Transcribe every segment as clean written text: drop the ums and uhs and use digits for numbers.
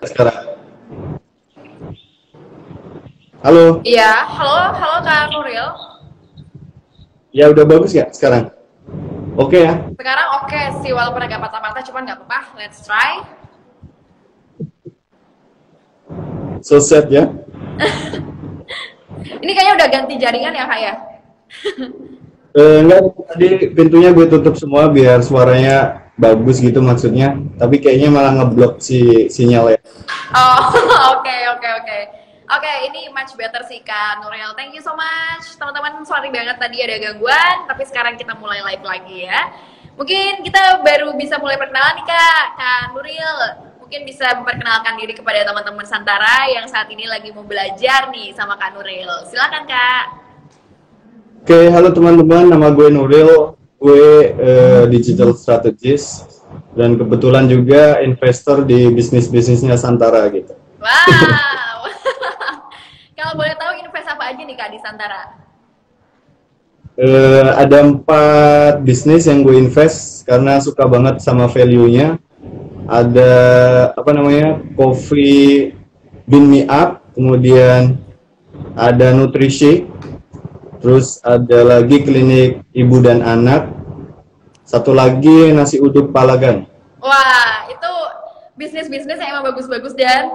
sekarang. Halo, Iya, halo, halo Kak Nuril. ya udah bagus ya sekarang? Oke ya. Sekarang oke sih, walaupun agak patah-patah, cuman nggak apa-apa. Let's try. So sad ya. Ini kayaknya udah ganti jaringan ya Kak ya? Enggak, tadi pintunya gue tutup semua biar suaranya bagus gitu maksudnya. Tapi kayaknya malah ngeblok si sinyal ya. Oh, oke, oke, oke. Oke, ini much better sih Kak Nuril. Thank you so much. Teman-teman, sorry banget tadi ada gangguan, tapi sekarang kita mulai live lagi ya. Mungkin kita baru bisa mulai perkenalan nih Kak Nuril. Mungkin bisa memperkenalkan diri kepada teman-teman Santara yang saat ini lagi mau belajar nih sama Kak Nuril. Silakan Kak. Oke, halo teman-teman, nama gue Nuril. Gue digital strategist dan kebetulan juga investor di bisnisnya Santara gitu. Wow. Kalau boleh tahu invest apa aja nih Kak di Santara? Ada 4 bisnis yang gue invest karena suka banget sama value-nya. Ada apa namanya, Coffee Bean Me Up, kemudian ada nutrisi, terus ada lagi klinik ibu dan anak, satu lagi nasi uduk Palagan. Wah, itu bisnis-bisnis yang emang bagus-bagus dan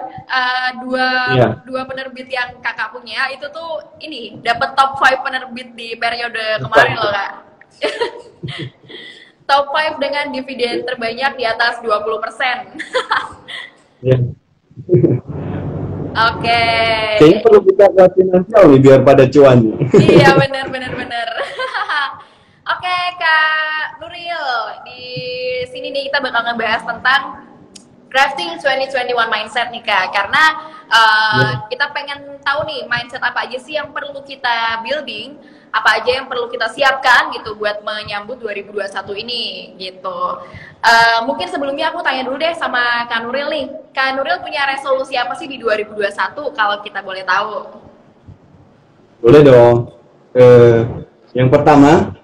dua Iya. dua penerbit yang kakak punya itu tuh ini dapat top 5 penerbit di periode kemarin loh Kak. Top 5 dengan dividen terbanyak di atas 20%. Ya. Oke. Kayaknya perlu kita buat finansial nih biar pada cuan. Iya benar benar benar. Oke Kak Nuril, di sini nih kita bakal ngebahas tentang crafting 2021 mindset nih Kak, karena kita pengen tahu nih mindset apa aja sih yang perlu kita building, apa aja yang perlu kita siapkan gitu buat menyambut 2021 ini gitu. Mungkin sebelumnya aku tanya dulu deh sama Kak Nuril nih, Kak Nuril punya resolusi apa sih di 2021 kalau kita boleh tahu? Boleh dong. Yang pertama,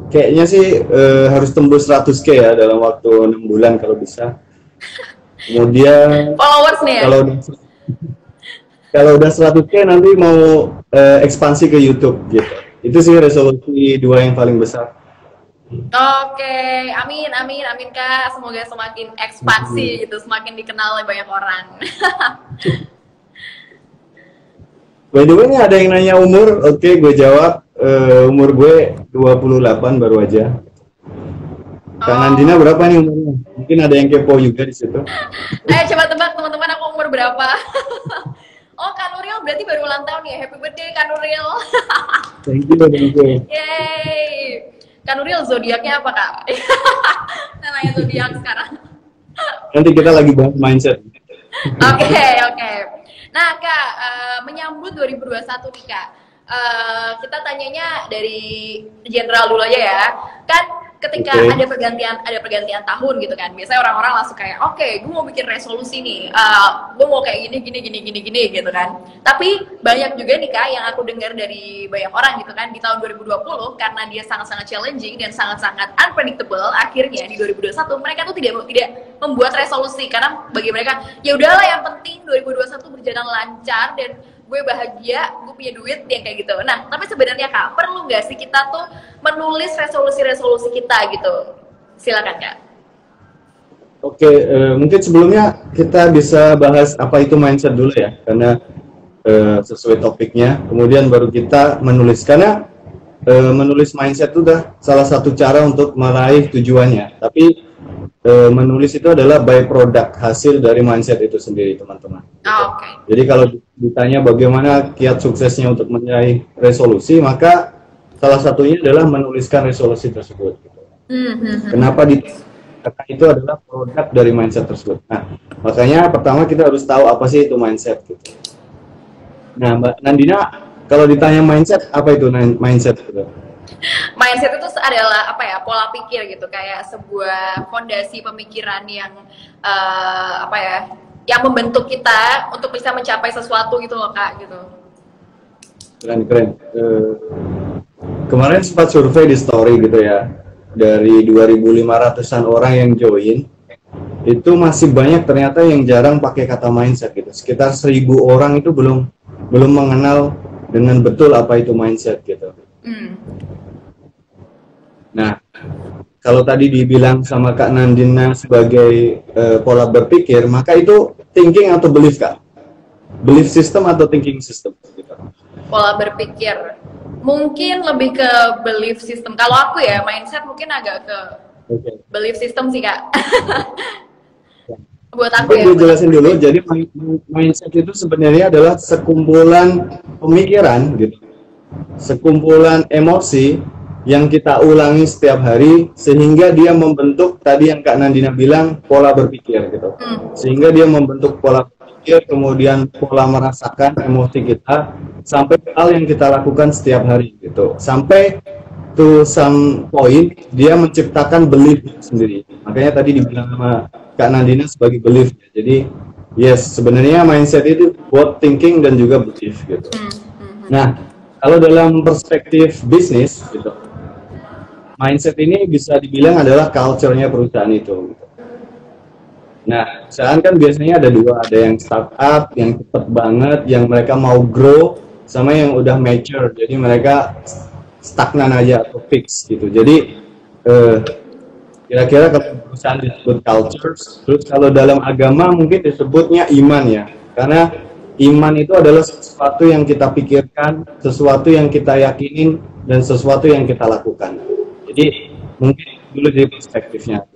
kayaknya sih harus tembus 100K ya dalam waktu 6 bulan kalau bisa. Kemudian Followers nih ya? kalau udah 100K nanti mau ekspansi ke YouTube gitu. Itu sih resolusi 2 yang paling besar. Oke, amin, amin, amin Kak. Semoga semakin ekspansi gitu, semakin dikenal oleh banyak orang. By the way, ada yang nanya umur. Oke, gue jawab. Umur gue 28 baru aja. Kak Nandina berapa nih umurnya? Mungkin ada yang kepo juga di situ. Ayo coba tebak teman-teman aku umur berapa? Oh, Kak Nuril berarti baru ulang tahun ya. Happy birthday Kak Nuril. Thank you. Yeay. Kak Nuril zodiaknya apa Kak? Namanya zodiak sekarang. Nanti kita lagi bahas mindset. Oke, oke. Nah Kak, menyambut 2021 nih Kak. Kita tanyanya dari general dulu aja ya. Kan ketika ada pergantian tahun gitu kan, biasanya orang-orang langsung kayak oke, gue mau bikin resolusi nih, gue mau kayak gini gitu kan. Tapi banyak juga nih Kak yang aku dengar dari banyak orang gitu kan di tahun 2020 karena dia sangat-sangat challenging dan sangat-sangat unpredictable, akhirnya di 2021 mereka tuh tidak membuat resolusi karena bagi mereka ya udahlah yang penting 2021 berjalan lancar dan gue bahagia, gue punya duit, yang kayak gitu. Nah, tapi sebenarnya Kak, perlu nggak sih kita tuh menulis resolusi-resolusi kita gitu? Silakan Kak. Oke, mungkin sebelumnya kita bisa bahas apa itu mindset dulu ya, karena sesuai topiknya. Kemudian baru kita menulis, karena menulis mindset itu udah salah satu cara untuk meraih tujuannya. Tapi menulis itu adalah byproduct hasil dari mindset itu sendiri, teman-teman. Oke. Jadi kalau ditanya bagaimana kiat suksesnya untuk meraih resolusi, maka salah satunya adalah menuliskan resolusi tersebut. Kenapa karena itu adalah produk dari mindset tersebut. Nah, makanya pertama kita harus tahu apa sih itu mindset gitu. Nah, Mbak Nandina, kalau ditanya mindset, apa itu mindset gitu? Mindset itu adalah apa ya, pola pikir gitu, kayak sebuah fondasi pemikiran yang apa ya, yang membentuk kita untuk bisa mencapai sesuatu gitu loh Kak gitu. Keren. Kemarin sempat survei di story gitu ya, dari 2.500-an orang yang join, itu masih banyak ternyata yang jarang pakai kata mindset gitu. Sekitar 1.000 orang itu belum mengenal dengan betul apa itu mindset gitu. Nah, kalau tadi dibilang sama Kak Nandina sebagai pola berpikir, maka itu thinking atau belief, Kak? Belief system atau thinking system? Gitu. Pola berpikir, mungkin lebih ke belief system. Kalau aku ya, mindset mungkin agak ke belief system sih, Kak. Buat aku ya. Gue jelasin dulu, jadi mindset itu sebenarnya adalah sekumpulan pemikiran gitu. Sekumpulan emosi yang kita ulangi setiap hari sehingga dia membentuk tadi yang Kak Nandina bilang pola berpikir gitu. Sehingga dia membentuk pola berpikir, kemudian pola merasakan emosi kita sampai hal yang kita lakukan setiap hari gitu. Sampai to some point dia menciptakan belief sendiri. Makanya tadi dibilang sama Kak Nandina sebagai belief. Jadi yes, sebenarnya mindset itu both thinking dan juga belief gitu. Nah, kalau dalam perspektif bisnis gitu, mindset ini bisa dibilang adalah culture-nya perusahaan itu. Nah, perusahaan kan biasanya ada dua, ada yang startup, yang cepet banget, yang mereka mau grow, sama yang udah mature, jadi mereka stagnan aja atau fix gitu. Jadi kira-kira kalau perusahaan disebut culture, terus kalau dalam agama mungkin disebutnya iman ya, karena iman itu adalah sesuatu yang kita pikirkan, sesuatu yang kita yakinin, dan sesuatu yang kita lakukan. Jadi mungkin dulu dari perspektifnya.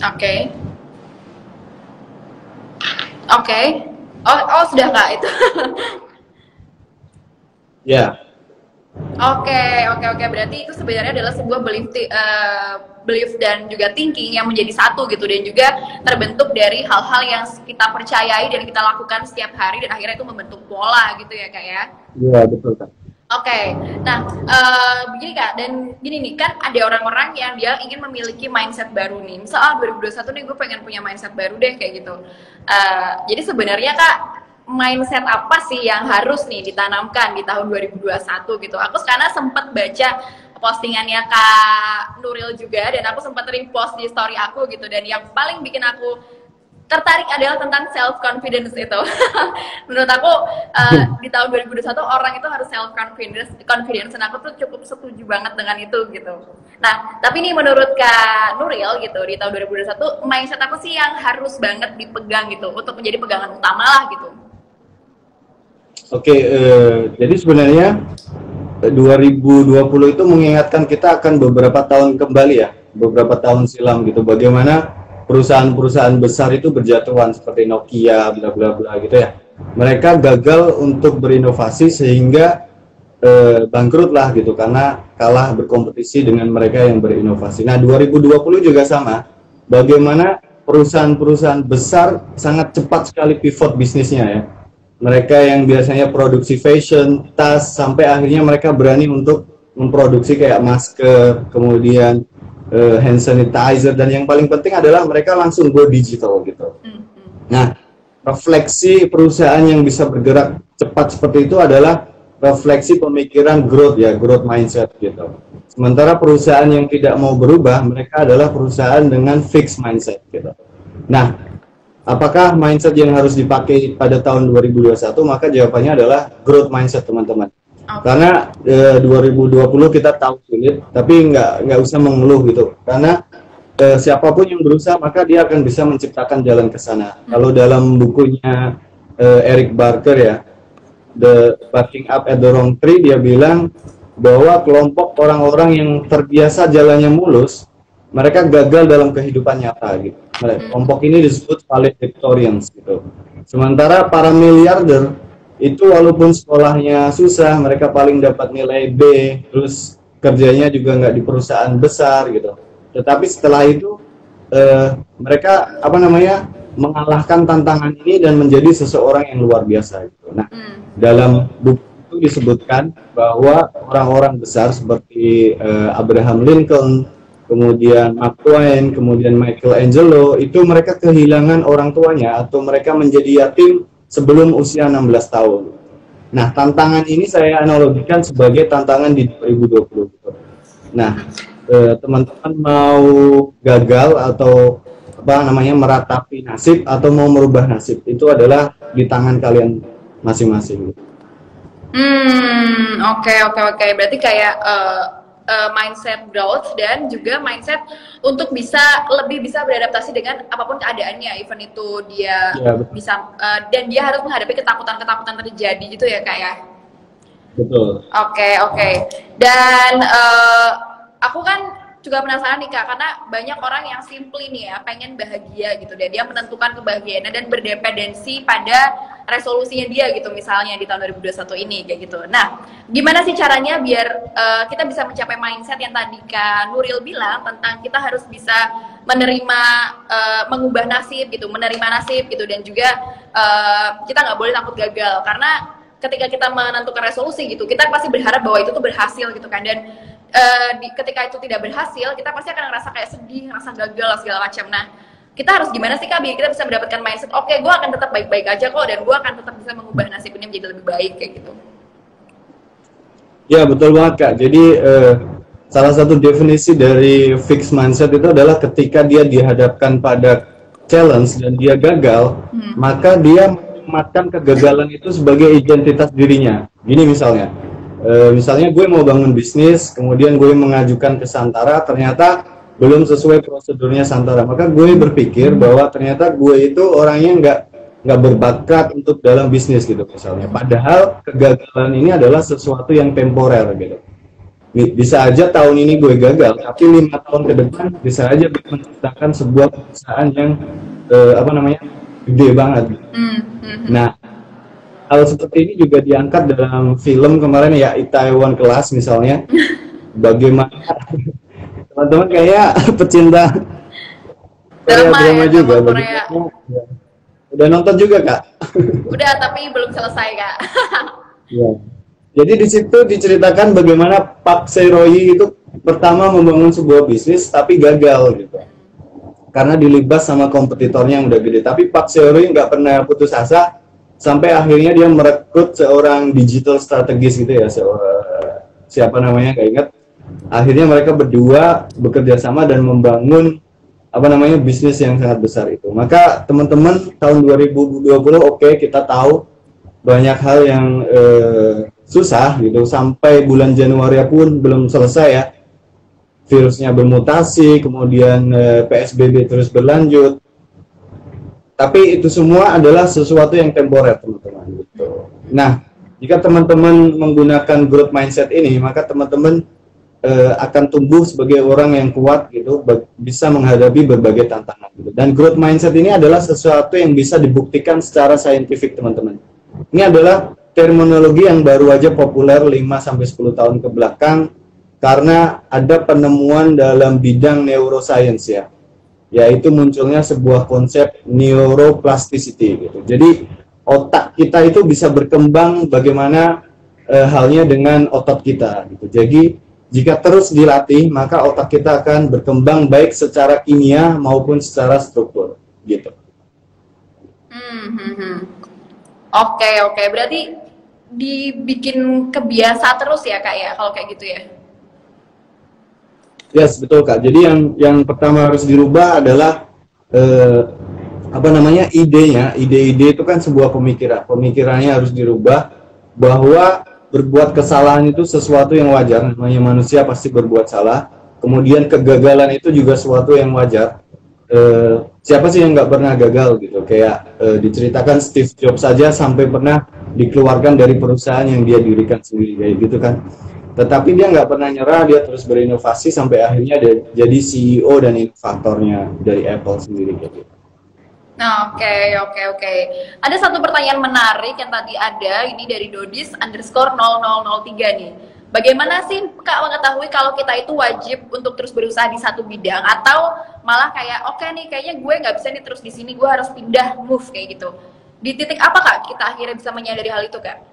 Oke. Oh sudah Kak itu. Ya. Oke. Berarti itu sebenarnya adalah sebuah belief dan juga thinking yang menjadi satu gitu, dan juga terbentuk dari hal-hal yang kita percayai dan kita lakukan setiap hari, dan akhirnya itu membentuk pola gitu ya Kak ya? Iya betul Kak. Oke, nah begini Kak, dan gini nih, kan ada orang-orang yang dia ingin memiliki mindset baru nih. Misal 2021 nih gue pengen punya mindset baru deh kayak gitu. Jadi sebenarnya Kak, mindset apa sih yang harus nih ditanamkan di tahun 2021 gitu? Aku sekarang sempat baca postingannya Kak Nuril juga, dan aku sempat repost di story aku gitu, dan yang paling bikin aku tertarik adalah tentang self confidence itu. Menurut aku di tahun 2021 orang itu harus self confidence, dan aku tuh cukup setuju banget dengan itu gitu. Nah, tapi nih menurut Kak Nuril gitu, di tahun 2021 mindset apa sih yang harus banget dipegang gitu untuk menjadi pegangan utama lah gitu? Oke, jadi sebenarnya 2020 itu mengingatkan kita akan beberapa tahun kembali ya, beberapa tahun silam gitu, bagaimana perusahaan-perusahaan besar itu berjatuhan seperti Nokia, bla bla bla gitu ya. Mereka gagal untuk berinovasi sehingga bangkrut lah gitu, karena kalah berkompetisi dengan mereka yang berinovasi. Nah, 2020 juga sama. Bagaimana perusahaan-perusahaan besar sangat cepat sekali pivot bisnisnya ya. Mereka yang biasanya produksi fashion, tas, sampai akhirnya mereka berani untuk memproduksi kayak masker, kemudian hand sanitizer, dan yang paling penting adalah mereka langsung go digital gitu. Nah, refleksi perusahaan yang bisa bergerak cepat seperti itu adalah refleksi pemikiran growth ya, growth mindset gitu. Sementara perusahaan yang tidak mau berubah, mereka adalah perusahaan dengan fixed mindset gitu. Nah, apakah mindset yang harus dipakai pada tahun 2021? Maka jawabannya adalah growth mindset teman-teman. Karena 2020 kita tahu sulit, tapi nggak usah mengeluh gitu. Karena siapapun yang berusaha, maka dia akan bisa menciptakan jalan ke sana. Kalau dalam bukunya Eric Barker ya, The Barking Up at the Wrong Tree, dia bilang bahwa kelompok orang-orang yang terbiasa jalannya mulus, mereka gagal dalam kehidupan nyata gitu. Kelompok ini disebut valedictorians gitu. Sementara para miliarder itu walaupun sekolahnya susah, mereka paling dapat nilai B, terus kerjanya juga nggak di perusahaan besar gitu. Tetapi setelah itu mereka mengalahkan tantangan ini dan menjadi seseorang yang luar biasa gitu. Nah, dalam buku itu disebutkan bahwa orang-orang besar seperti Abraham Lincoln, kemudian Mark Twain, kemudian Michelangelo, itu mereka kehilangan orang tuanya atau mereka menjadi yatim sebelum usia 16 tahun. Nah, tantangan ini saya analogikan sebagai tantangan di 2020. Nah, teman-teman mau gagal atau apa namanya meratapi nasib atau mau merubah nasib, itu adalah di tangan kalian masing-masing. Oke. Berarti kayak mindset growth dan juga mindset untuk lebih bisa beradaptasi dengan apapun keadaannya, even itu dia bisa dan dia harus menghadapi ketakutan terjadi gitu ya Kak ya. Betul. Oke. Dan aku kan juga penasaran nih Kak, karena banyak orang yang simply nih ya pengen bahagia gitu, dan dia menentukan kebahagiaannya dan berdependensi pada resolusinya dia gitu, misalnya di tahun 2021 ini kayak gitu. Nah, gimana sih caranya biar kita bisa mencapai mindset yang tadi Kak Nuril bilang tentang kita harus bisa menerima, mengubah nasib gitu, menerima nasib gitu, dan juga kita nggak boleh takut gagal, karena ketika kita menentukan resolusi gitu, kita pasti berharap bahwa itu tuh berhasil gitu kan, dan ketika itu tidak berhasil, kita pasti akan ngerasa kayak sedih, ngerasa gagal segala macam. Nah, kita harus gimana sih Kak biar kita bisa mendapatkan mindset, oke, gue akan tetap baik-baik aja kok, dan gue akan tetap bisa mengubah nasib ini menjadi lebih baik kayak gitu. Ya betul banget Kak. Jadi salah satu definisi dari fixed mindset itu adalah ketika dia dihadapkan pada challenge dan dia gagal, maka dia menempatkan kegagalan itu sebagai identitas dirinya. Gini misalnya gue mau bangun bisnis, kemudian gue mengajukan ke Santara, ternyata belum sesuai prosedurnya Santara, maka gue berpikir bahwa ternyata gue itu orangnya nggak berbakat untuk dalam bisnis gitu misalnya. Padahal kegagalan ini adalah sesuatu yang temporer gitu. Bisa aja tahun ini gue gagal, tapi 5 tahun ke depan bisa aja gue menciptakan sebuah perusahaan yang gede banget. Gitu. Nah, hal seperti ini juga diangkat dalam film kemarin ya, Itaewon Class misalnya. Bagaimana teman-teman kayak pecinta drama juga. Udah nonton juga Kak? Udah, tapi belum selesai Kak. Ya. Jadi di situ diceritakan bagaimana Park Se-royi itu pertama membangun sebuah bisnis tapi gagal gitu. Karena dilibas sama kompetitornya yang udah gede. Tapi Park Se-royi nggak pernah putus asa sampai akhirnya dia merekrut seorang digital strategis gitu ya, siapa namanya nggak ingat. Akhirnya mereka berdua bekerja sama dan membangun bisnis yang sangat besar itu. Maka teman-teman, tahun 2020 oke, kita tahu banyak hal yang susah gitu, sampai bulan Januari pun belum selesai ya, virusnya bermutasi, kemudian PSBB terus berlanjut, tapi itu semua adalah sesuatu yang temporer teman-teman gitu. Nah, jika teman-teman menggunakan growth mindset ini, maka teman-teman akan tumbuh sebagai orang yang kuat gitu, bisa menghadapi berbagai tantangan gitu. Dan growth mindset ini adalah sesuatu yang bisa dibuktikan secara saintifik teman-teman. Ini adalah terminologi yang baru aja populer 5-10 tahun ke belakang karena ada penemuan dalam bidang neuroscience ya, yaitu munculnya sebuah konsep neuroplasticity gitu. Jadi otak kita itu bisa berkembang bagaimana halnya dengan otot kita gitu. Jadi jika terus dilatih, maka otak kita akan berkembang baik secara kimia maupun secara struktur, gitu. Oke. Berarti dibikin kebiasa terus ya Kak ya, kalau kayak gitu ya? Yes, betul Kak. Jadi yang pertama harus dirubah adalah idenya. Ide-ide itu kan sebuah pemikiran. Pemikirannya harus dirubah bahwa berbuat kesalahan itu sesuatu yang wajar, namanya manusia pasti berbuat salah. Kemudian kegagalan itu juga sesuatu yang wajar. Siapa sih yang nggak pernah gagal gitu? Kayak diceritakan Steve Jobs saja sampai pernah dikeluarkan dari perusahaan yang dia dirikan sendiri kayak gitu kan. Tetapi dia nggak pernah nyerah, dia terus berinovasi sampai akhirnya dia jadi CEO dan inovatornya dari Apple sendiri kayak gitu. Oke. Ada satu pertanyaan menarik yang tadi ada, ini dari Dodis_0003 nih. Bagaimana sih Kak mengetahui kalau kita itu wajib untuk terus berusaha di satu bidang, atau malah kayak oke nih kayaknya gue nggak bisa nih terus di sini, gue harus pindah, move kayak gitu. Di titik apa Kak kita akhirnya bisa menyadari hal itu Kak?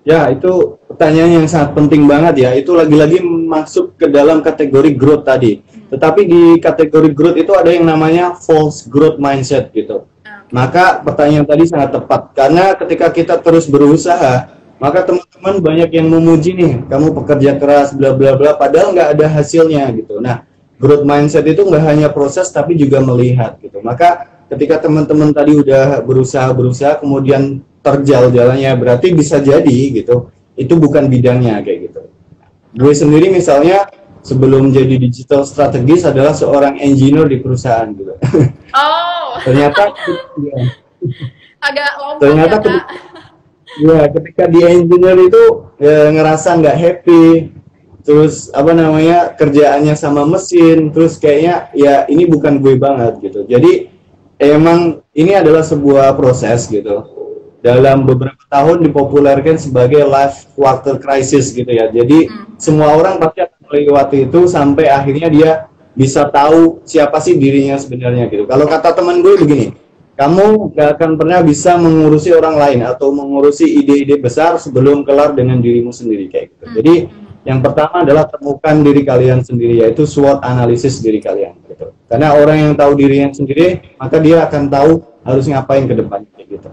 Ya, itu pertanyaan yang sangat penting banget ya. Itu lagi-lagi masuk ke dalam kategori growth tadi. Tetapi di kategori growth itu ada yang namanya false growth mindset gitu. Maka pertanyaan tadi sangat tepat. Karena ketika kita terus berusaha, maka teman-teman banyak yang memuji nih, kamu pekerja keras, bla bla bla, padahal nggak ada hasilnya gitu. Nah, growth mindset itu nggak hanya proses tapi juga melihat gitu. Maka ketika teman-teman tadi udah berusaha kemudian terjal jalannya, berarti bisa jadi gitu itu bukan bidangnya kayak gitu. Gue sendiri misalnya sebelum jadi digital strategis adalah seorang engineer di perusahaan gitu. Oh. Ternyata ya, agak lompat ternyata ya, ketika di engineer itu ya, ngerasa nggak happy, terus apa namanya kerjaannya sama mesin, terus kayaknya ya ini bukan gue banget gitu. Jadi emang ini adalah sebuah proses gitu. Dalam beberapa tahun dipopulerkan sebagai life quarter crisis gitu ya. Jadi semua orang pasti akan melewati itu sampai akhirnya dia bisa tahu siapa sih dirinya sebenarnya gitu. Kalau kata teman gue begini, kamu gak akan pernah bisa mengurusi orang lain atau mengurusi ide-ide besar sebelum kelar dengan dirimu sendiri kayak gitu. Jadi yang pertama adalah temukan diri kalian sendiri, yaitu SWOT analisis diri kalian gitu. Karena orang yang tahu dirinya sendiri, maka dia akan tahu harus ngapain ke depan gitu.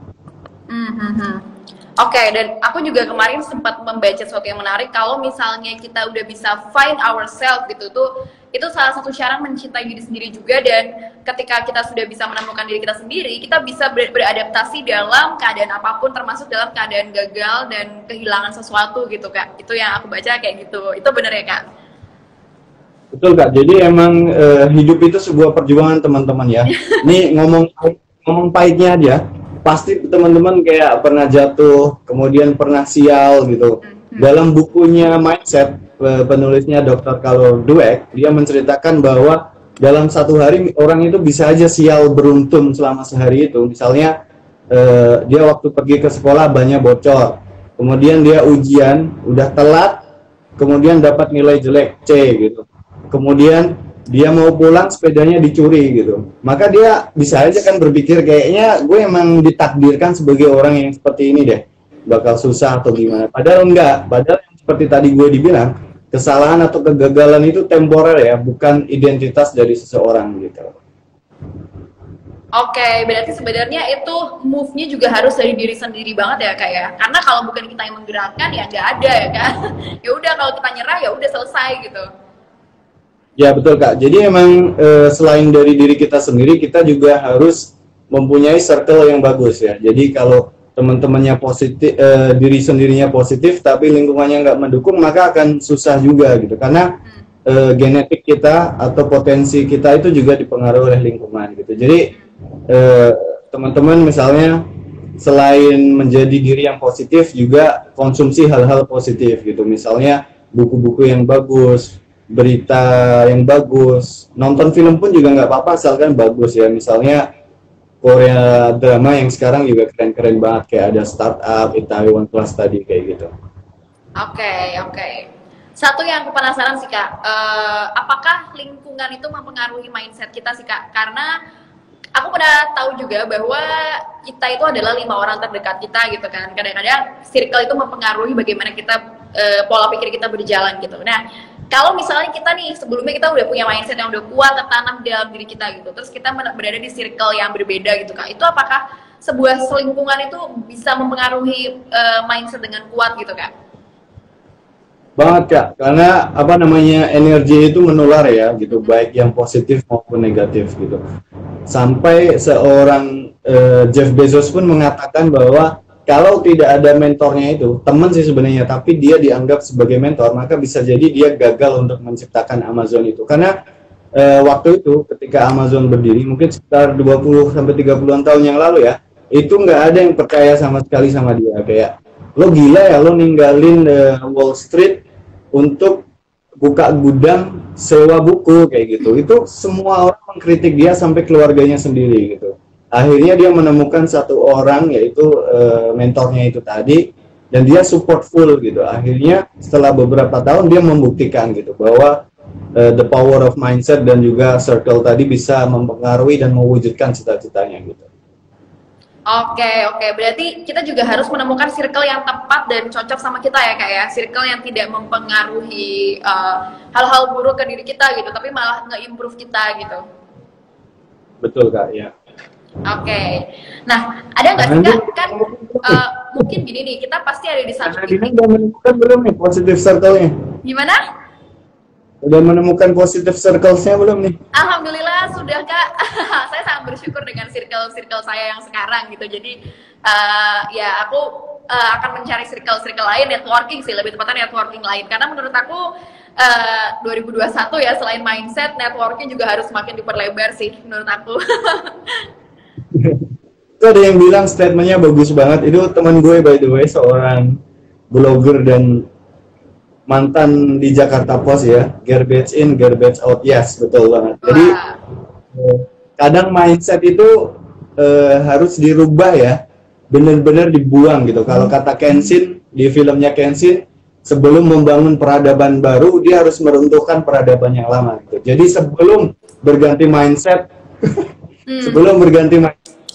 Oke, dan aku juga kemarin sempat membaca sesuatu yang menarik. Kalau misalnya kita udah bisa find ourselves gitu tuh, itu salah satu cara mencintai diri sendiri juga. Dan ketika kita sudah bisa menemukan diri kita sendiri, kita bisa beradaptasi dalam keadaan apapun, termasuk dalam keadaan gagal dan kehilangan sesuatu gitu Kak. Itu yang aku baca kayak gitu. Itu bener ya Kak? Betul Kak. Jadi emang hidup itu sebuah perjuangan teman-teman ya. Ini ngomong pahitnya aja. Pasti teman-teman kayak pernah jatuh, kemudian pernah sial gitu. Dalam bukunya Mindset, penulisnya Dr. Carol Dweck, dia menceritakan bahwa dalam satu hari orang itu bisa aja sial beruntun selama sehari itu. Misalnya dia waktu pergi ke sekolah banyak bocor, kemudian dia ujian udah telat, kemudian dapat nilai jelek C gitu. Kemudian dia mau pulang sepedanya dicuri gitu, maka dia bisa aja kan berpikir kayaknya gue emang ditakdirkan sebagai orang yang seperti ini deh, bakal susah atau gimana. Padahal enggak, padahal seperti tadi gue dibilang, kesalahan atau kegagalan itu temporer ya, bukan identitas dari seseorang gitu. Oke, berarti sebenarnya itu move-nya juga harus dari diri sendiri banget ya Kak ya, karena kalau bukan kita yang menggerakkan ya nggak ada ya kan. Ya udah, kalau kita nyerah ya udah selesai gitu. Ya betul Kak, jadi emang selain dari diri kita sendiri, kita juga harus mempunyai circle yang bagus ya. Jadi kalau teman-temannya positif, diri sendirinya positif, tapi lingkungannya nggak mendukung, maka akan susah juga gitu. Karena genetik kita atau potensi kita itu juga dipengaruhi oleh lingkungan gitu. Jadi teman-teman misalnya selain menjadi diri yang positif, juga konsumsi hal-hal positif gitu. Misalnya buku-buku yang bagus, berita yang bagus, nonton film pun juga nggak apa-apa asalkan bagus ya. Misalnya Korea drama yang sekarang juga keren-keren banget, kayak ada Startup, Itaewon Class tadi kayak gitu. Oke. Satu yang aku penasaran sih Kak, apakah lingkungan itu mempengaruhi mindset kita sih Kak? Karena aku pernah tahu juga bahwa kita itu adalah 5 orang terdekat kita gitu kan. Kadang-kadang circle itu mempengaruhi bagaimana kita pola pikir kita berjalan gitu. Nah, kalau misalnya kita nih sebelumnya kita udah punya mindset yang udah kuat tertanam di dalam diri kita gitu, terus kita berada di circle yang berbeda gitu Kak, itu apakah sebuah selingkungan itu bisa mempengaruhi mindset dengan kuat gitu Kak? Banget Kak, karena apa namanya energi itu menular ya gitu, baik yang positif maupun negatif gitu. Sampai seorang Jeff Bezos pun mengatakan bahwa kalau tidak ada mentornya itu, teman sih sebenarnya, tapi dia dianggap sebagai mentor, maka bisa jadi dia gagal untuk menciptakan Amazon itu. Karena waktu itu ketika Amazon berdiri, mungkin sekitar 20-30 tahun yang lalu ya, itu nggak ada yang percaya sama sekali sama dia. Kayak, lo gila ya, lo ninggalin Wall Street untuk buka gudang sewa buku kayak gitu. Itu semua orang mengkritik dia sampai keluarganya sendiri gitu. Akhirnya dia menemukan satu orang, yaitu mentornya itu tadi, dan dia support full gitu. Akhirnya setelah beberapa tahun dia membuktikan gitu bahwa the power of mindset dan juga circle tadi bisa mempengaruhi dan mewujudkan cita-citanya gitu. Oke, berarti kita juga harus menemukan circle yang tepat dan cocok sama kita ya Kak ya, circle yang tidak mempengaruhi hal-hal buruk ke diri kita gitu, tapi malah nge-improve kita gitu. Betul Kak, ya. Oke. Nah, ada nggak sih Kak, kan mungkin gini nih, kita pasti ada di satu titik. Udah menemukan belum nih positive circle-nya? Gimana? Udah menemukan positive circles-nya belum nih? Alhamdulillah sudah Kak. Saya sangat bersyukur dengan circle saya yang sekarang gitu. Jadi ya aku akan mencari circle lain, networking sih, lebih tepatnya networking lain. Karena menurut aku 2021 ya, selain mindset, networking juga harus semakin diperlebar sih menurut aku. Itu ada yang bilang statementnya bagus banget. Itu teman gue by the way, seorang blogger dan mantan di Jakarta Post ya, garbage in, garbage out. Yes, betul banget. Jadi kadang mindset itu harus dirubah ya, benar-benar dibuang gitu. Kalau kata Kenshin di filmnya Kenshin, sebelum membangun peradaban baru, dia harus meruntuhkan peradaban yang lama gitu. Jadi sebelum berganti mindset,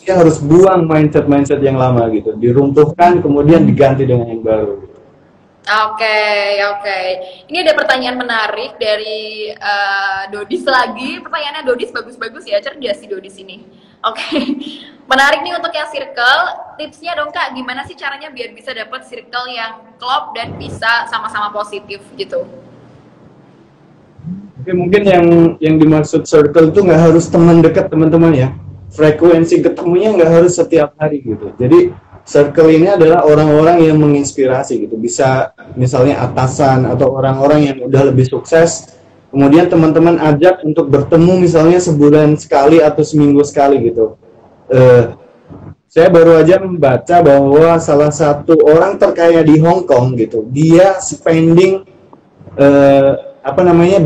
dia harus buang mindset yang lama gitu, diruntuhkan kemudian diganti dengan yang baru. Oke. Ini ada pertanyaan menarik dari Dodis lagi. Pertanyaannya Dodis bagus-bagus ya, cerdas si Dodis ini. Oke. Menarik nih untuk yang circle. Tipsnya dong Kak, gimana sih caranya biar bisa dapat circle yang klop dan bisa sama-sama positif gitu? Oke, mungkin yang dimaksud circle itu nggak harus teman dekat teman-teman ya. Frekuensi ketemunya nggak harus setiap hari gitu. Jadi circle ini adalah orang-orang yang menginspirasi gitu. Bisa misalnya atasan atau orang-orang yang udah lebih sukses. Kemudian teman-teman ajak untuk bertemu misalnya sebulan sekali atau seminggu sekali gitu. Saya baru aja membaca bahwa salah satu orang terkaya di Hong Kong gitu, dia spending 20%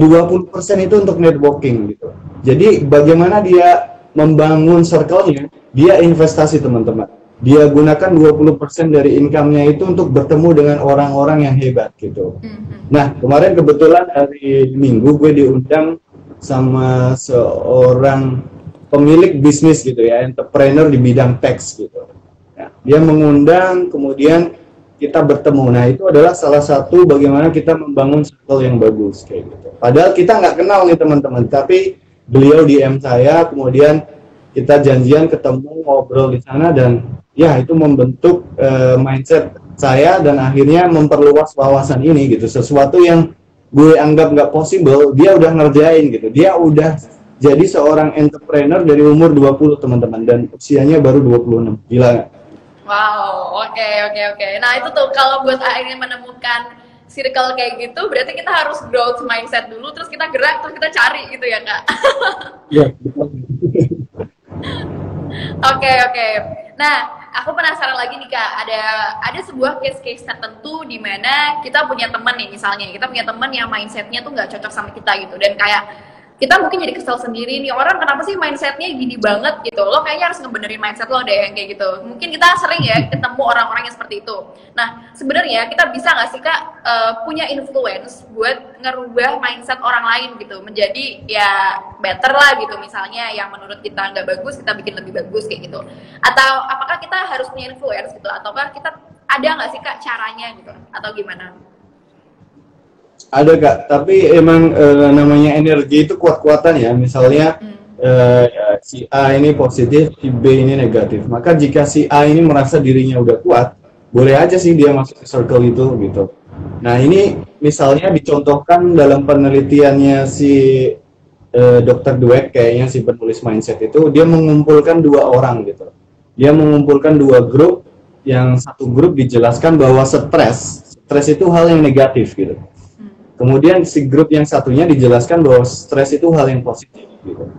itu untuk networking gitu. Jadi bagaimana dia membangun circle-nya, dia investasi teman-teman. Dia gunakan 20% dari income-nya itu untuk bertemu dengan orang-orang yang hebat gitu. Nah, kemarin kebetulan hari Minggu gue diundang sama seorang pemilik bisnis gitu ya, entrepreneur di bidang teks gitu. Nah, dia mengundang, kemudian kita bertemu. Nah, itu adalah salah satu bagaimana kita membangun circle yang bagus kayak gitu. Padahal kita nggak kenal nih teman-teman, tapi beliau DM saya, kemudian kita janjian ketemu, ngobrol di sana, dan ya itu membentuk mindset saya dan akhirnya memperluas wawasan ini gitu. Sesuatu yang gue anggap nggak possible, dia udah ngerjain gitu. Dia udah jadi seorang entrepreneur dari umur 20 teman-teman, dan usianya baru 26. Gila nggak? Wow, oke. Nah itu tuh, kalau buat akhirnya menemukan circle kayak gitu, berarti kita harus growth mindset dulu, terus kita gerak, terus kita cari gitu ya Kak? Iya, betul. Oke. Nah, aku penasaran lagi nih Kak, ada sebuah case tertentu di mana kita punya teman nih, misalnya kita punya teman yang mindsetnya tuh nggak cocok sama kita gitu, dan kayak kita mungkin jadi kesel sendiri nih, orang kenapa sih mindsetnya gini banget gitu, lo kayaknya harus ngebenerin mindset lo deh kayak gitu. Mungkin kita sering ya ketemu orang-orang yang seperti itu. Nah, sebenarnya kita bisa nggak sih Kak punya influence buat ngerubah mindset orang lain gitu, menjadi ya better lah gitu, misalnya yang menurut kita nggak bagus kita bikin lebih bagus kayak gitu. Atau apakah kita harus punya influence gitu, ataukah kita ada nggak sih Kak caranya gitu, atau gimana? Ada Kak, tapi emang namanya energi itu kuat-kuatan ya. Misalnya si A ini positif, si B ini negatif. Maka jika si A ini merasa dirinya udah kuat, boleh aja sih dia masuk ke circle itu gitu. Nah ini misalnya dicontohkan dalam penelitiannya si Dr. Dweck, kayaknya si penulis mindset itu, dia mengumpulkan 2 orang gitu. Dia mengumpulkan 2 grup, yang satu grup dijelaskan bahwa stres itu hal yang negatif gitu. Kemudian si grup yang satunya dijelaskan bahwa stres itu hal yang positif gitu.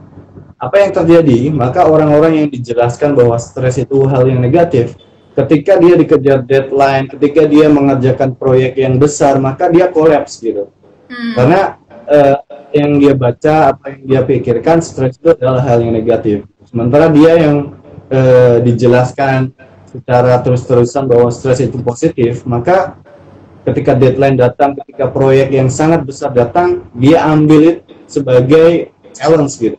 Apa yang terjadi? Maka orang-orang yang dijelaskan bahwa stres itu hal yang negatif, ketika dia dikejar deadline, ketika dia mengerjakan proyek yang besar, maka dia kolaps gitu. Karena yang dia baca, apa yang dia pikirkan, stres itu adalah hal yang negatif. Sementara dia yang dijelaskan secara terus-terusan bahwa stres itu positif, maka ketika deadline datang, ketika proyek yang sangat besar datang, dia ambil itu sebagai challenge gitu.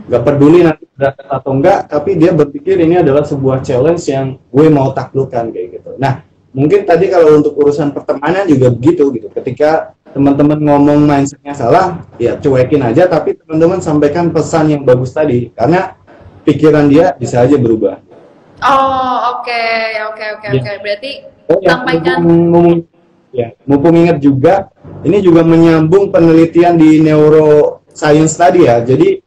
Gak peduli nanti berangkat atau enggak, tapi dia berpikir ini adalah sebuah challenge yang gue mau taklukkan kayak gitu. Nah, mungkin tadi kalau untuk urusan pertemanan juga begitu gitu. Ketika teman-teman ngomong mindsetnya salah, ya cuekin aja, tapi teman-teman sampaikan pesan yang bagus tadi. Karena pikiran dia bisa aja berubah. Oh, oke. Berarti sampaikan. Mumpung ingat juga, ini juga menyambung penelitian di neuroscience tadi ya. Jadi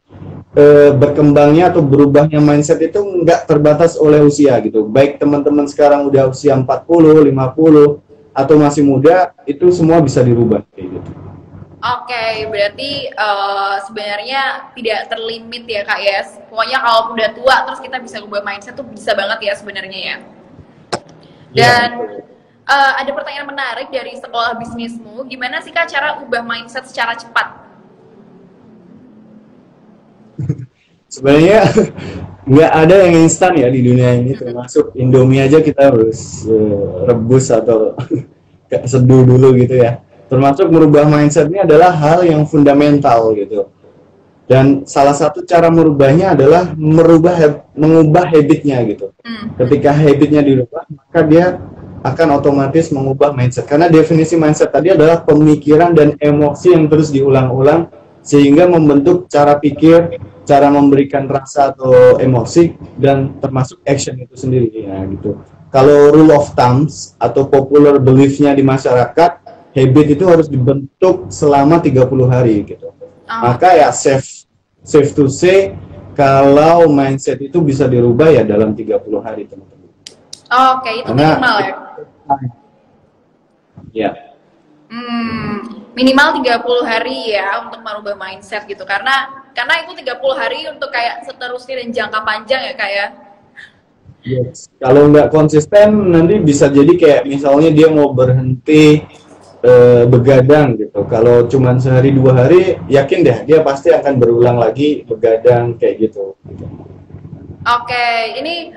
berkembangnya atau berubahnya mindset itu nggak terbatas oleh usia gitu. Baik teman-teman sekarang udah usia 40, 50, atau masih muda, itu semua bisa dirubah kayak gitu. Oke, berarti sebenarnya tidak terlimit ya Kak ya. Pokoknya kalau udah tua terus kita bisa ubah mindset tuh bisa banget ya sebenarnya ya. Dan ada pertanyaan menarik dari sekolah bisnismu, gimana sih Kak cara ubah mindset secara cepat? Sebenarnya nggak ada yang instan ya di dunia ini, termasuk Indomie aja kita harus rebus atau seduh dulu gitu ya. Termasuk merubah mindset ini adalah hal yang fundamental gitu. Dan salah satu cara merubahnya adalah mengubah habitnya gitu. Ketika habitnya dirubah, maka dia akan otomatis mengubah mindset. Karena definisi mindset tadi adalah pemikiran dan emosi yang terus diulang-ulang sehingga membentuk cara pikir, cara memberikan rasa atau emosi, dan termasuk action itu sendiri ya gitu. Kalau rule of thumbs atau popular belief-nya di masyarakat, habit itu harus dibentuk selama 30 hari gitu. Maka ya safe to say kalau mindset itu bisa dirubah ya dalam 30 hari teman-teman. Oke, itu minimal ya? Ya. Minimal 30 hari ya untuk merubah mindset gitu. Karena itu 30 hari untuk kayak seterusnya dan jangka panjang ya Kak ya? Yes. Kalau nggak konsisten nanti bisa jadi kayak misalnya dia mau berhenti begadang gitu. Kalau cuma sehari 2 hari, yakin deh dia pasti akan berulang lagi begadang kayak gitu. Oke, ini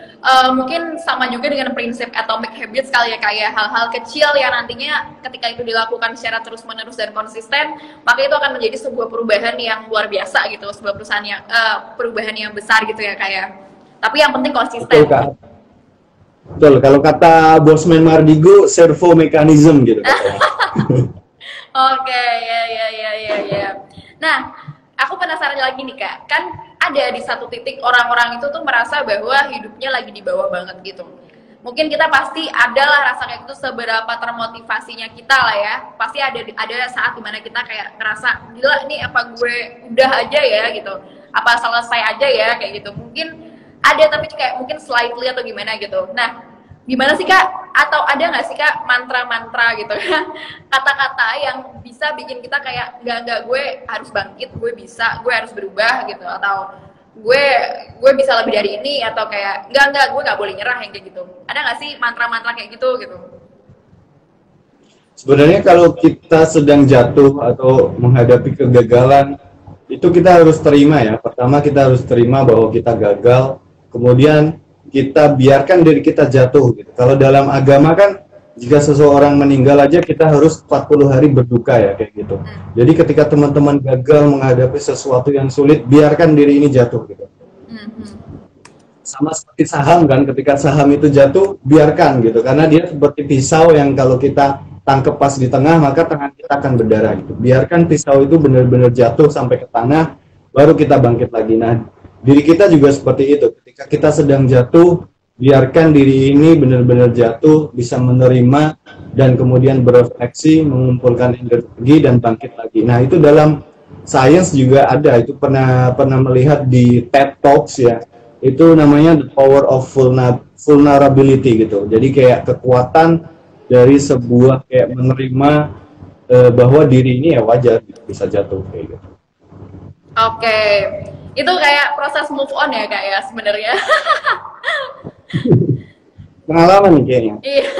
mungkin sama juga dengan prinsip atomic habits kali ya kayak hal-hal kecil yang nantinya ketika itu dilakukan secara terus-menerus dan konsisten, maka itu akan menjadi sebuah perubahan yang luar biasa gitu, sebuah perusahaan yang perubahan yang besar gitu ya kayak. Tapi yang penting konsisten. Betul, kalau kata Bosman Mardigo, servo mechanism gitu. Oke, ya. Nah, aku penasaran lagi nih Kak, kan ada di satu titik orang-orang itu tuh merasa bahwa hidupnya lagi di bawah banget gitu. Mungkin kita pasti adalah rasa kayak gitu seberapa termotivasinya kita lah ya. Pasti ada saat dimana kita kayak ngerasa, gila nih apa gue udah aja ya gitu. Apa selesai aja ya kayak gitu. Mungkin ada tapi kayak mungkin slightly atau gimana gitu. Nah, gimana sih Kak? Atau ada nggak sih Kak mantra-mantra gitu ya? Kata-kata yang bisa bikin kita kayak enggak gue harus bangkit, gue bisa, gue harus berubah gitu, atau gue bisa lebih dari ini, atau kayak enggak gue nggak boleh nyerah yang kayak gitu. Ada nggak sih mantra-mantra kayak gitu gitu? Sebenarnya kalau kita sedang jatuh atau menghadapi kegagalan, itu kita harus terima ya. Pertama kita harus terima bahwa kita gagal, kemudian kita biarkan diri kita jatuh gitu. Kalau dalam agama kan jika seseorang meninggal aja kita harus 40 hari berduka ya kayak gitu. Jadi ketika teman-teman gagal menghadapi sesuatu yang sulit, biarkan diri ini jatuh gitu. Sama seperti saham kan, ketika saham itu jatuh, biarkan gitu. Karena dia seperti pisau yang kalau kita tangkap pas di tengah, maka tangan kita akan berdarah gitu. Biarkan pisau itu benar-benar jatuh sampai ke tanah, baru kita bangkit lagi. Nah, diri kita juga seperti itu. Ketika kita sedang jatuh, biarkan diri ini benar-benar jatuh, bisa menerima, dan kemudian berefleksi, mengumpulkan energi, dan bangkit lagi. Nah, itu dalam sains juga ada. Itu pernah melihat di TED Talks ya. Itu namanya the power of vulnerability gitu. Jadi kayak kekuatan dari sebuah kayak menerima bahwa diri ini ya wajar bisa jatuh kayak gitu. Oke. Itu kayak proses move on ya Kak ya sebenarnya. Pengalaman nih kayaknya. Iya.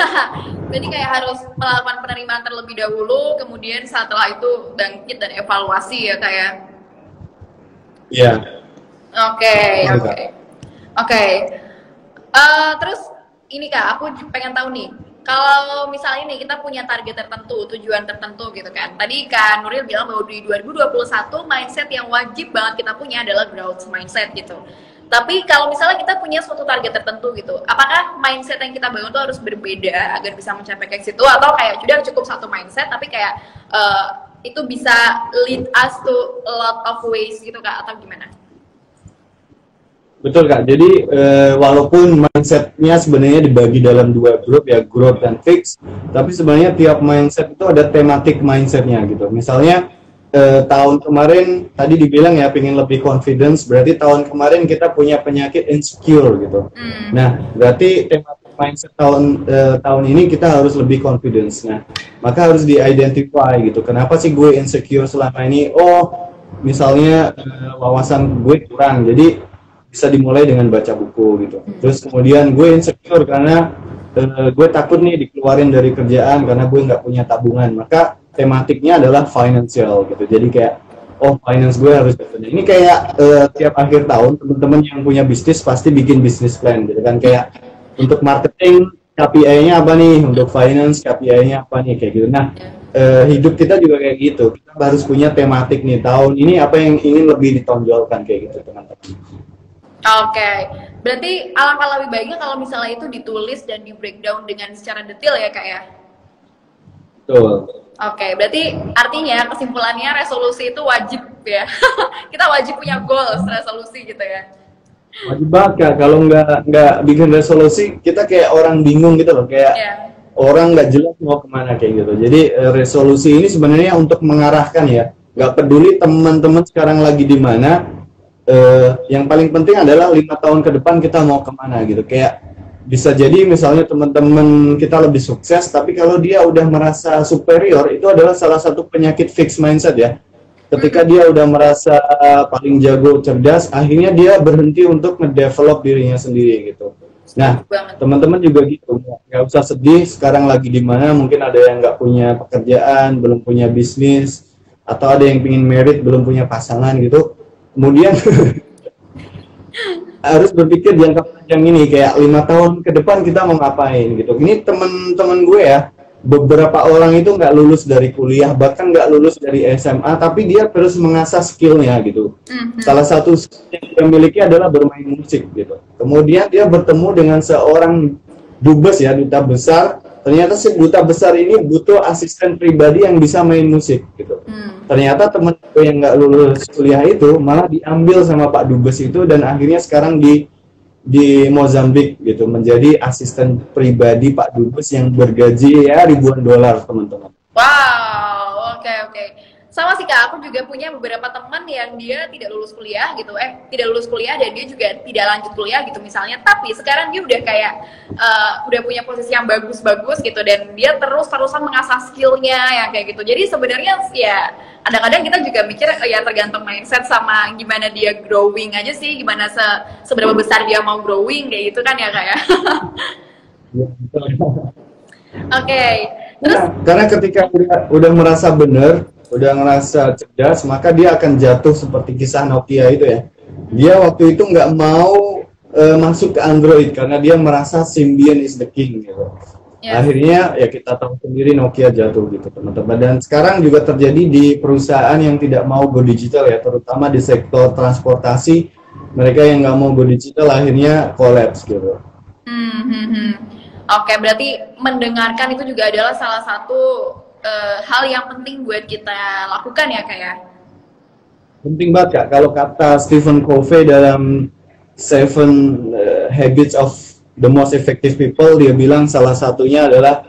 Jadi kayak harus melakukan penerimaan terlebih dahulu, kemudian setelah itu bangkit dan evaluasi ya Kak ya. Iya. Oke. Terus ini Kak, aku pengen tahu nih. Kalau misalnya nih kita punya target tertentu, tujuan tertentu gitu kan. Tadi Kak Nuril bilang bahwa di 2021 mindset yang wajib banget kita punya adalah growth mindset gitu. Tapi kalau misalnya kita punya suatu target tertentu gitu, apakah mindset yang kita bangun itu harus berbeda agar bisa mencapai ke situ, atau kayak sudah cukup satu mindset tapi kayak itu bisa lead us to a lot of ways gitu Kak, atau gimana? Betul Kak, jadi walaupun mindsetnya sebenarnya dibagi dalam dua grup ya, growth dan fix, tapi sebenarnya tiap mindset itu ada tematik mindsetnya gitu. Misalnya tahun kemarin tadi dibilang ya pengen lebih confidence, berarti tahun kemarin kita punya penyakit insecure gitu. Nah, berarti tematik mindset tahun ini kita harus lebih confidence. Nah, maka harus di-identify gitu. Kenapa sih gue insecure selama ini? Oh, misalnya wawasan gue kurang, jadi bisa dimulai dengan baca buku gitu. Terus kemudian gue insecure karena gue takut nih dikeluarin dari kerjaan karena gue nggak punya tabungan. Maka tematiknya adalah financial gitu. Jadi kayak oh finance gue harus betulnya. Ini kayak tiap akhir tahun teman-teman yang punya bisnis pasti bikin bisnis plan gitu kan, kayak untuk marketing KPI-nya apa nih, untuk finance KPI-nya apa nih, kayak gitu. Nah hidup kita juga kayak gitu. Kita harus punya tematik nih, tahun ini apa yang ingin lebih ditonjolkan kayak gitu teman-teman. Oke, berarti alangkah lebih baiknya kalau misalnya itu ditulis dan di breakdown dengan secara detail ya Kak ya? Betul. Oke, berarti artinya kesimpulannya resolusi itu wajib ya. Kita wajib punya goals, resolusi gitu ya. Wajib banget Kak, kalau nggak bikin resolusi kita kayak orang bingung gitu loh, kayak orang nggak jelas mau kemana kayak gitu. Jadi resolusi ini sebenarnya untuk mengarahkan ya, nggak peduli teman-teman sekarang lagi di mana. Yang paling penting adalah 5 tahun ke depan kita mau kemana gitu. Kayak bisa jadi misalnya teman-teman kita lebih sukses, tapi kalau dia udah merasa superior, itu adalah salah satu penyakit fixed mindset ya. Ketika dia udah merasa paling jago, cerdas, akhirnya dia berhenti untuk ngedevelop dirinya sendiri gitu. Nah, teman-teman juga gitu, nggak usah sedih sekarang lagi di mana. Mungkin ada yang nggak punya pekerjaan, belum punya bisnis, atau ada yang pingin merit, belum punya pasangan gitu. Kemudian harus berpikir jangka panjang ini, kayak 5 tahun ke depan kita mau ngapain gitu. Ini teman-teman gue ya, beberapa orang itu nggak lulus dari kuliah, bahkan nggak lulus dari SMA, tapi dia terus mengasah skillnya gitu. Salah satu skill yang dia miliki adalah bermain musik gitu. Kemudian dia bertemu dengan seorang dubes ya, duta besar. Ternyata si duta besar ini butuh asisten pribadi yang bisa main musik gitu. Ternyata temen gue yang nggak lulus kuliah itu malah diambil sama Pak Dubes itu, dan akhirnya sekarang di Mozambik gitu menjadi asisten pribadi Pak Dubes yang bergaji ya ribuan dolar teman-teman. Wow, oke. Sama sih Kak, aku juga punya beberapa teman yang dia tidak lulus kuliah gitu, tidak lulus kuliah dan dia juga tidak lanjut kuliah gitu misalnya, tapi sekarang dia udah kayak udah punya posisi yang bagus-bagus gitu, dan dia terus-terusan mengasah skillnya ya kayak gitu. Jadi sebenarnya ya kadang-kadang kita juga mikir ya tergantung mindset sama gimana dia growing aja sih, gimana seberapa besar dia mau growing kayak gitu kan ya Kak ya. Oke. Terus karena ketika udah merasa benar, udah ngerasa cerdas, maka dia akan jatuh seperti kisah Nokia itu ya. Dia waktu itu nggak mau masuk ke Android karena dia merasa Symbian is the king gitu. Akhirnya ya kita tahu sendiri Nokia jatuh gitu teman-teman. Dan sekarang juga terjadi di perusahaan yang tidak mau go digital ya, terutama di sektor transportasi. Mereka yang nggak mau go digital akhirnya collapse gitu. Oke, berarti mendengarkan itu juga adalah salah satu hal yang penting buat kita lakukan ya Kak ya? Penting banget Kak, kalau kata Stephen Covey dalam 7 Habits of the Most Effective People, dia bilang salah satunya adalah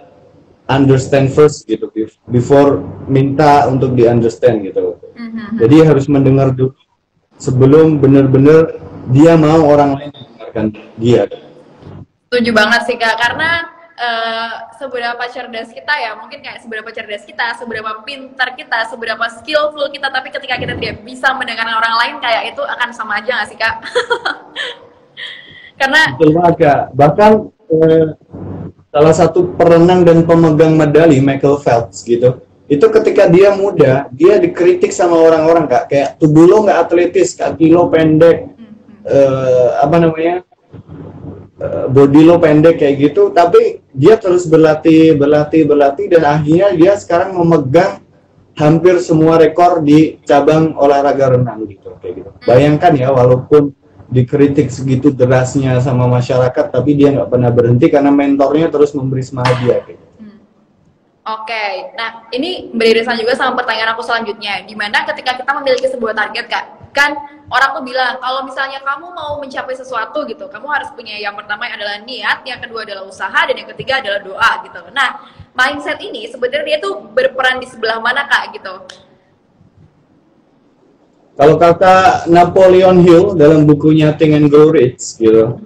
understand first gitu, before minta untuk di understand gitu. Jadi harus mendengar dulu sebelum benar-benar dia mau orang lain mendengarkan dia. Setuju banget sih Kak, karena seberapa cerdas kita ya, mungkin kayak seberapa cerdas kita, seberapa pintar kita, seberapa skillful kita, tapi ketika kita tidak bisa mendengarkan orang lain, kayak itu akan sama aja nggak sih Kak? Karena betul banget Kak. Bahkan salah satu perenang dan pemegang medali Michael Phelps gitu, itu ketika dia muda, dia dikritik sama orang-orang Kak, kayak tubuh lo nggak atletis, kaki lo pendek, body lo pendek kayak gitu, tapi dia terus berlatih dan akhirnya dia sekarang memegang hampir semua rekor di cabang olahraga renang gitu kayak gitu. Bayangkan ya, walaupun dikritik segitu derasnya sama masyarakat, tapi dia nggak pernah berhenti karena mentornya terus memberi semangat dia kayak gitu. Oke, nah ini beririsan juga sama pertanyaan aku selanjutnya, dimana ketika kita memiliki sebuah target Kak, Kan orang tuh bilang kalau misalnya kamu mau mencapai sesuatu gitu, kamu harus punya yang pertama adalah niat, yang kedua adalah usaha, dan yang ketiga adalah doa gitu. Nah, mindset ini sebenarnya dia tuh berperan di sebelah mana Kak gitu? Kalau kata Napoleon Hill dalam bukunya Think and Grow Rich gitu,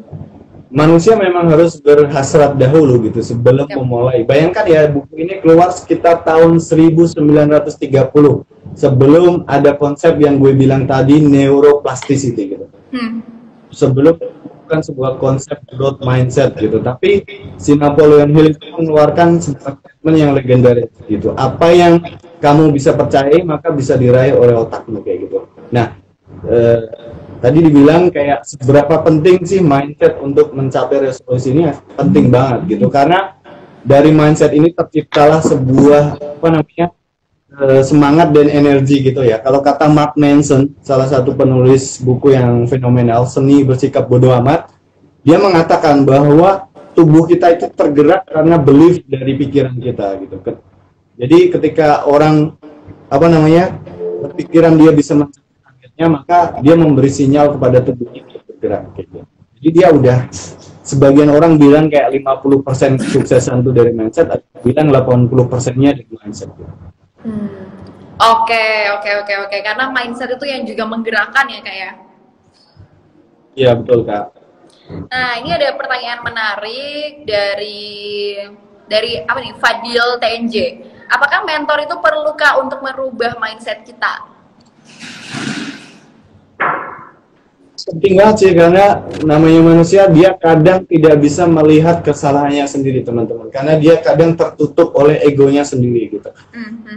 manusia memang harus berhasrat dahulu gitu sebelum memulai. Bayangkan ya, buku ini keluar sekitar tahun 1930 sebelum ada konsep yang gue bilang tadi, neuroplasticity gitu. Sebelum bukan sebuah konsep growth mindset gitu, tapi si Napoleon Hill itu mengeluarkan sebuah statement yang legendaris gitu. Apa yang kamu bisa percayai maka bisa diraih oleh otakmu kayak gitu. Nah, tadi dibilang kayak seberapa penting sih mindset untuk mencapai resolusi ini? Penting banget gitu, karena dari mindset ini terciptalah sebuah semangat dan energi gitu ya. Kalau kata Mark Manson, salah satu penulis buku yang fenomenal, Seni Bersikap Bodoh Amat, dia mengatakan bahwa tubuh kita itu tergerak karena belief dari pikiran kita gitu. Jadi ketika orang berpikiran dia bisa mencapai targetnya, maka dia memberi sinyal kepada tubuhnya untuk bergerak gitu. Jadi dia udah, sebagian orang bilang kayak 50% kesuksesan itu dari mindset, ada bilang 80%-nya dari mindset gitu. Oke. Karena mindset itu yang juga menggerakkan ya Kak ya? Iya betul Kak. Nah ini ada pertanyaan menarik dari apa nih, Fadil TNJ. Apakah mentor itu perlu Kak untuk merubah mindset kita? Penting banget sih, karena namanya manusia, dia kadang tidak bisa melihat kesalahannya sendiri teman-teman, karena dia kadang tertutup oleh egonya sendiri gitu.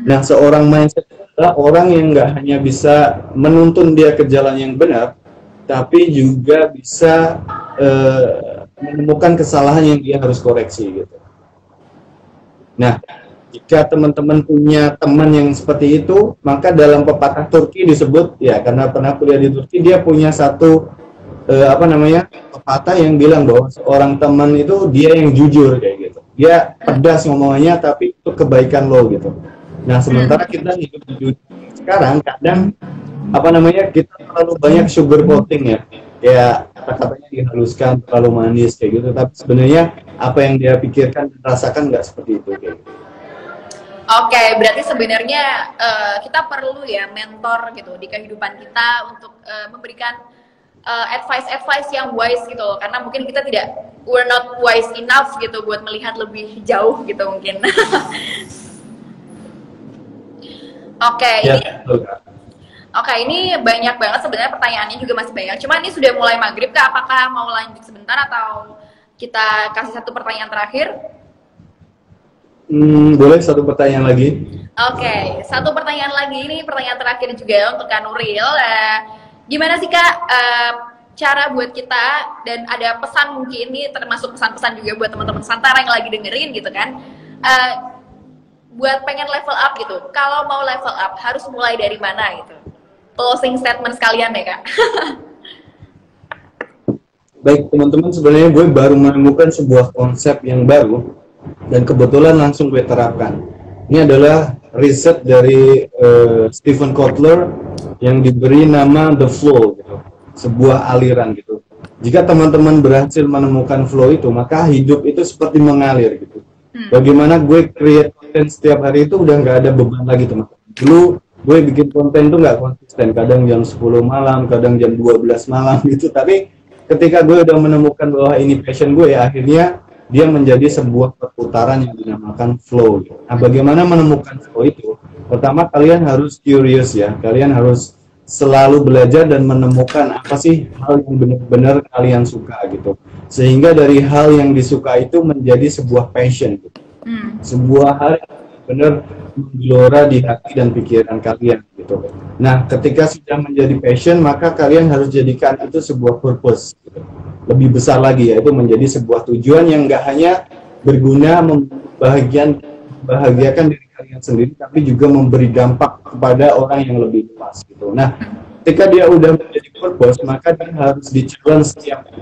Nah, seorang mindset adalah orang yang nggak hanya bisa menuntun dia ke jalan yang benar, tapi juga bisa menemukan kesalahan yang dia harus koreksi gitu. Nah, jika teman-teman punya teman yang seperti itu, maka dalam pepatah Turki disebut, ya karena pernah kuliah di Turki, dia punya satu pepatah yang bilang bahwa seorang teman itu dia yang jujur kayak gitu. Dia pedas ngomongnya tapi itu kebaikan lo gitu. Nah, sementara kita hidup di dunia sekarang kadang kita terlalu banyak sugar coating ya. Kayak kata-katanya dihaluskan, terlalu manis kayak gitu, tapi sebenarnya apa yang dia pikirkan dan rasakan nggak seperti itu kayak gitu. Oke, berarti sebenarnya kita perlu ya mentor gitu di kehidupan kita untuk memberikan advice yang wise gitu, karena mungkin kita we're not wise enough gitu buat melihat lebih jauh gitu mungkin. Oke, ini banyak banget sebenarnya, pertanyaannya juga masih banyak. Cuma ini sudah mulai maghrib Kak, apakah mau lanjut sebentar atau kita kasih satu pertanyaan terakhir? Boleh satu pertanyaan lagi. Oke, satu pertanyaan lagi. Ini pertanyaan terakhir juga untuk Kak Nuril. Gimana sih Kak cara buat kita, dan ada pesan mungkin ini termasuk pesan-pesan juga buat teman-teman Santara yang lagi dengerin gitu kan, buat pengen level up gitu. Kalau mau level up harus mulai dari mana gitu? Closing statement sekalian deh Kak. Baik teman-teman, sebenarnya gue baru menemukan sebuah konsep yang baru dan kebetulan langsung gue terapkan. Ini adalah riset dari Stephen Kotler yang diberi nama The Flow gitu, sebuah aliran gitu. Jika teman-teman berhasil menemukan flow itu, maka hidup itu seperti mengalir gitu. Bagaimana gue create konten setiap hari itu udah nggak ada beban lagi teman-teman. Dulu gue bikin konten tuh nggak konsisten, kadang jam 10 malam, kadang jam 12 malam gitu. Tapi ketika gue udah menemukan bahwa ini passion gue, ya akhirnya dia menjadi sebuah perputaran yang dinamakan flow. Nah, bagaimana menemukan flow itu? Pertama, kalian harus curious ya. Kalian harus selalu belajar dan menemukan apa sih hal yang benar-benar kalian suka gitu. Sehingga dari hal yang disuka itu menjadi sebuah passion gitu. Sebuah hal yang benar menggelora di hati dan pikiran kalian gitu. Nah, ketika sudah menjadi passion, maka kalian harus jadikan itu sebuah purpose gitu. Lebih besar lagi, yaitu menjadi sebuah tujuan yang nggak hanya berguna membahagiakan diri kalian sendiri, tapi juga memberi dampak kepada orang yang lebih luas gitu. Nah, ketika dia udah menjadi purpose, maka dia harus di-challenge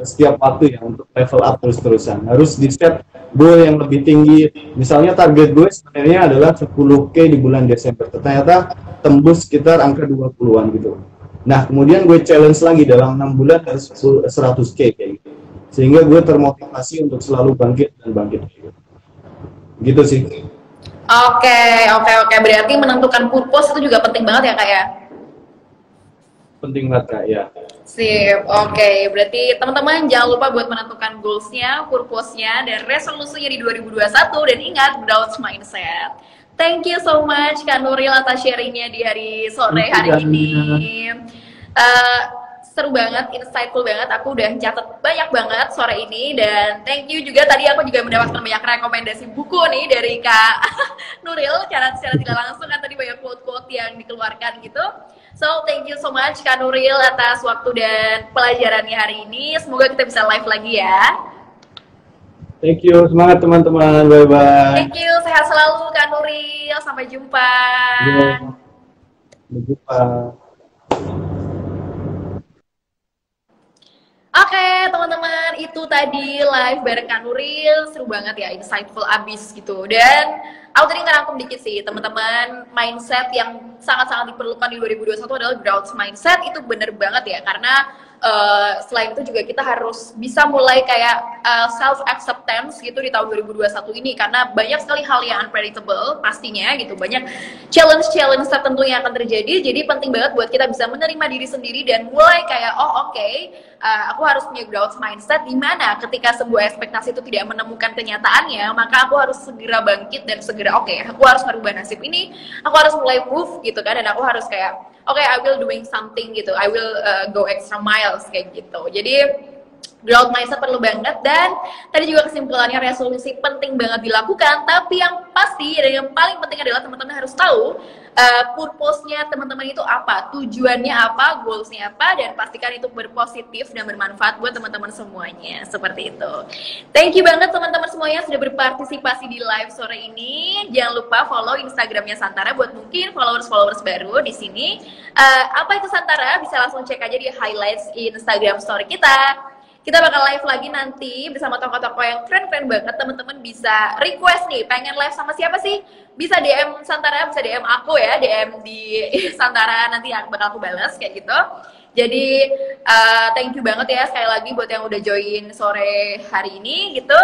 setiap waktu ya untuk level up terus-terusan. Harus di-set goal yang lebih tinggi. Misalnya target gue sebenarnya adalah 10K di bulan Desember. Ternyata tembus sekitar angka 20-an gitu. Nah, kemudian gue challenge lagi dalam 6 bulan harus 100K kayak gitu. Sehingga gue termotivasi untuk selalu bangkit dan bangkit. Gitu sih. Oke. Berarti menentukan purpose itu juga penting banget ya, Kak ya? Penting banget, Kak, ya. Sip, oke. Berarti teman-teman jangan lupa buat menentukan goals-nya, purpose-nya, dan resolusinya di 2021. Dan ingat, growth mindset. Thank you so much Kak Nuril atas sharingnya di hari sore hari ini. Seru banget, insightful banget. Aku udah catat banyak banget sore ini. Dan thank you juga, tadi aku juga mendapatkan banyak rekomendasi buku nih dari Kak Nuril secara tidak langsung, kan tadi banyak quote-quote yang dikeluarkan gitu. So thank you so much Kak Nuril atas waktu dan pelajarannya hari ini. Semoga kita bisa live lagi ya. Thank you, semangat teman-teman, bye-bye. Thank you, sehat selalu Kak Nuril, sampai jumpa. Sampai jumpa. Oke, teman-teman, itu tadi live bareng Kak Nuril, seru banget ya, insightful abis gitu. Dan aku tadi ngerangkum dikit sih, teman-teman, mindset yang sangat-sangat diperlukan di 2021 adalah growth mindset. Itu bener banget ya, karena selain itu juga kita harus bisa mulai kayak self acceptance gitu di tahun 2021 ini, karena banyak sekali hal yang unpredictable pastinya gitu, banyak challenge tertentu yang akan terjadi. Jadi penting banget buat kita bisa menerima diri sendiri dan mulai kayak aku harus punya growth mindset, di mana ketika sebuah ekspektasi itu tidak menemukan kenyataannya, maka aku harus segera bangkit dan segera aku harus merubah nasib ini, aku harus mulai move gitu kan, dan aku harus kayak I will doing something gitu, I will go extra miles kayak gitu. Jadi growth mindset perlu banget. Dan tadi juga kesimpulannya, resolusi penting banget dilakukan, tapi yang pasti dan yang paling penting adalah teman-teman harus tahu purpose-nya teman-teman itu apa, tujuannya apa, goals-nya apa, dan pastikan itu berpositif dan bermanfaat buat teman-teman semuanya. Seperti itu. Thank you banget teman-teman semuanya sudah berpartisipasi di live sore ini. Jangan lupa follow Instagramnya Santara buat mungkin followers baru di sini. Apa itu Santara? Bisa langsung cek aja di highlights Instagram story kita. Kita bakal live lagi nanti bersama tokoh-tokoh yang keren-keren banget. Teman-teman bisa request nih, pengen live sama siapa sih? Bisa DM Santara, bisa DM aku ya, DM di Santara, nanti bakal aku balas kayak gitu. Jadi thank you banget ya sekali lagi buat yang udah join sore hari ini gitu.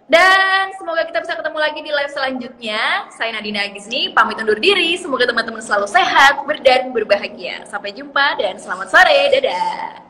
Dan semoga kita bisa ketemu lagi di live selanjutnya. Saya Nadina Agizni, pamit undur diri. Semoga teman-teman selalu sehat, dan berbahagia. Sampai jumpa dan selamat sore, dadah.